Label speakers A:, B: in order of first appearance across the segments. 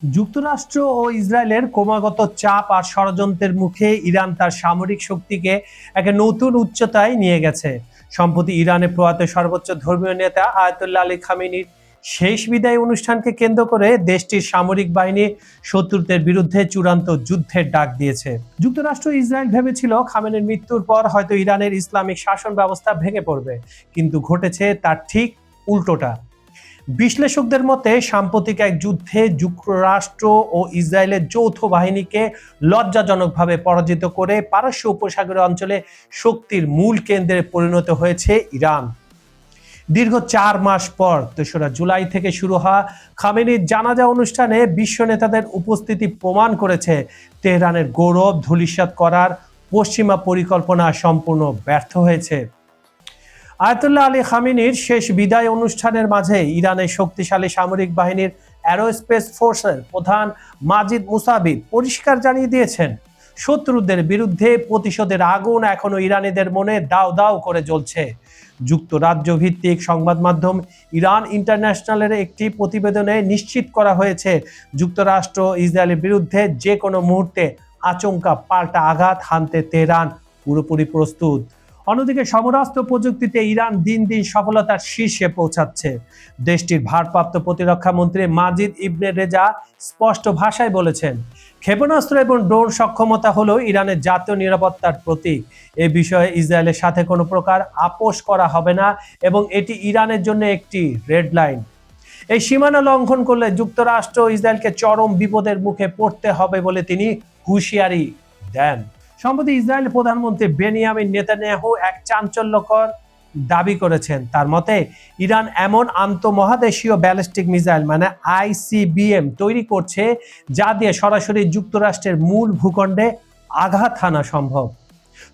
A: যুক্তরাষ্ট্র ও ইসরায়েলের ক্রমাগত চাপ আর ষড়যন্ত্রের মুখে ইরান তার সামরিক শক্তিকে এক নতুন উচ্চতায় নিয়ে গেছে। সম্প্রতি ইরানে প্রয়াত সর্বোচ্চ ধর্মীয় নেতা আয়াতুল্লাহ আলী খামেনির শেষ বিদায় অনুষ্ঠানকে কেন্দ্র করে দেশটির সামরিক বাহিনী শত্রুদের বিরুদ্ধে চূড়ান্ত যুদ্ধের ডাক দিয়েছে। যুক্তরাষ্ট্র ইসরায়েল ভেবেছিল খামেনির মৃত্যুর পর হয়তো ইরানের ইসলামিক শাসন ব্যবস্থা ভেঙে পড়বে, কিন্তু ঘটেছে তার ঠিক উল্টোটা। বিশ্লেষকদের মতে সাম্প্রতিক এক যুদ্ধে যুক্তরাষ্ট্র ও ইসরায়েলের যৌথ বাহিনীকে লজ্জাজনকভাবে পরাজিত করে পারস্য উপসাগরীয় অঞ্চলে শক্তির মূল কেন্দ্রে পরিণত হয়েছে ইরান। দীর্ঘ 4 মাস পর 3রা জুলাই থেকে শুরু হওয়া খামেনির জানাজা অনুষ্ঠানে বিশ্ব নেতাদের উপস্থিতি প্রমাণ করেছে তেহরানের গৌরব ধূলিসাৎ করার পশ্চিমা পরিকল্পনা সম্পূর্ণ ব্যর্থ হয়েছে। আয়াতুল্লাহ আলী খামেনির শেষ বিদায় অনুষ্ঠানের মাঝে ইরানের শক্তিশালী সামরিক বাহিনীর অ্যারোস্পেস ফোর্সের প্রধান মাজিদ মুসাবি পরিষ্কার জানিয়ে দিয়েছেন, শত্রুদের বিরুদ্ধে প্রতিশোধের আগুন এখনো ইরানিদের মনে দাউ দাউ করে জ্বলছে। যুক্তরাজ্য ভিত্তিক সংবাদ মাধ্যম ইরান ইন্টারন্যাশনালের একটি প্রতিবেদনে নিশ্চিত করা হয়েছে, যুক্তরাষ্ট্র ইসরায়েলের বিরুদ্ধে যে কোনো মুহূর্তে আচমকা পাল্টা আঘাত হানতে তেহরান পুরোপুরি প্রস্তুত। অন্যদিকে সমরাস্ত্র প্রযুক্তিতে ইরান দিন দিন সফলতার শীর্ষে পৌঁছাচ্ছে। দেশটির ভারপ্রাপ্ত প্রতিরক্ষা মন্ত্রী মাজিদ ইবনে রেজা স্পষ্ট ভাষায় বলেছেন, ক্ষেপণাস্ত্র এবং ড্রোন সক্ষমতা হলো ইরানের জাতীয় নিরাপত্তার প্রতীক। এ বিষয়ে ইসরায়েলের সাথে কোনো প্রকার আপোষ করা হবে না এবং এটি ইরানের জন্য একটি রেড লাইন। এই সীমানা লঙ্ঘন করলে যুক্তরাষ্ট্র ইসরায়েলকে চরম বিপদের মুখে পড়তে হবে বলে তিনি হুঁশিয়ারি দেন। সম্প্রতি ইসরায়েলের প্রধানমন্ত্রী বেনিয়ামিন নেতানিয়াহু এক চাঞ্চল্যকর দাবি করেছেন। তার মতে ইরান এমন আন্তঃমহাদেশীয় ব্যালিস্টিক মিসাইল মানে আইসিবিএম তৈরি করছে যা দিয়ে সরাসরি যুক্তরাষ্ট্রের মূল ভূখণ্ডে আঘাত হানা সম্ভব।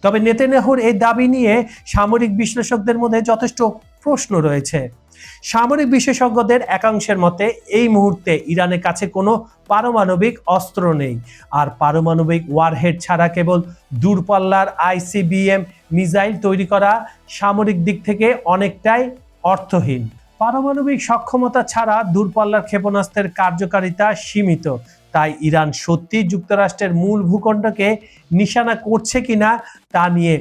A: তবে নেতানিয়াহুর এই দাবি নিয়ে সামরিক বিশ্লেষকদের মধ্যে যথেষ্ট প্রশ্ন রয়েছে। সামরিক বিশেষজ্ঞদের একাংশের মতে এই মুহূর্তে ইরানের কাছে কোনো পারমাণবিক অস্ত্র নেই, আর পারমাণবিক ওয়ারহেড ছাড়া কেবল দূরপাল্লার আইসিবিএম মিসাইল তৈরি করা সামরিক দিক থেকে অনেকটাই অর্থহীন। পারমাণবিক সক্ষমতা ছাড়া দূরপাল্লার ক্ষেপণাস্ত্রের কার্যকারিতা সীমিত। তাই ইরান সত্যি যুক্তরাষ্ট্রের মূল ভূখণ্ডকে নিশানা করছে কিনা তা নিয়ে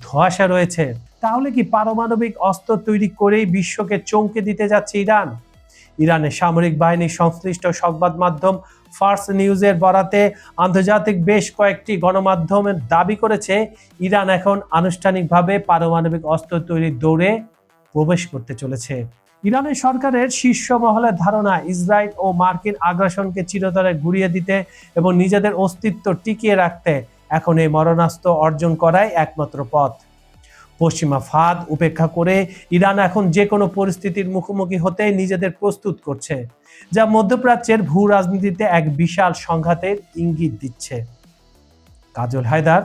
A: ধোঁয়াশা রয়েছে। তাহলে কি পারমাণবিক অস্ত্র তৈরি করেই বিশ্বকে চমকে দিতে যাচ্ছে ইরান? ইরানের সামরিক বাহিনীর সংশ্লিষ্ট সংবাদ মাধ্যম ফার্স নিউজের বরাতে আন্তর্জাতিক বেশ কয়েকটি গণমাধ্যম দাবি করেছে ইরান এখন আনুষ্ঠানিকভাবে পারমাণবিক অস্ত্র তৈরির দৌড়ে প্রবেশ করতে চলেছে। ইরানের সরকারের শীর্ষ মহলের ধারণা, ইসরায়েল ও মার্কিন আগ্রাসনকে চিরতরে ঘুরিয়ে দিতে এবং নিজেদের অস্তিত্ব টিকিয়ে রাখতে এখন এই মরণাস্ত্র অর্জন করাই একমাত্র পথ। পশ্চিমা ফাঁদ উপেক্ষা করে ইরান এখন যে কোনো পরিস্থিতির মুখোমুখি হতে নিজেদের প্রস্তুত করছে, যা মধ্যপ্রাচ্যের ভূ রাজনীতিতে এক বিশাল সংঘাতের ইঙ্গিত দিচ্ছে। কাজল হায়দার,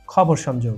A: খবর সংযোগ।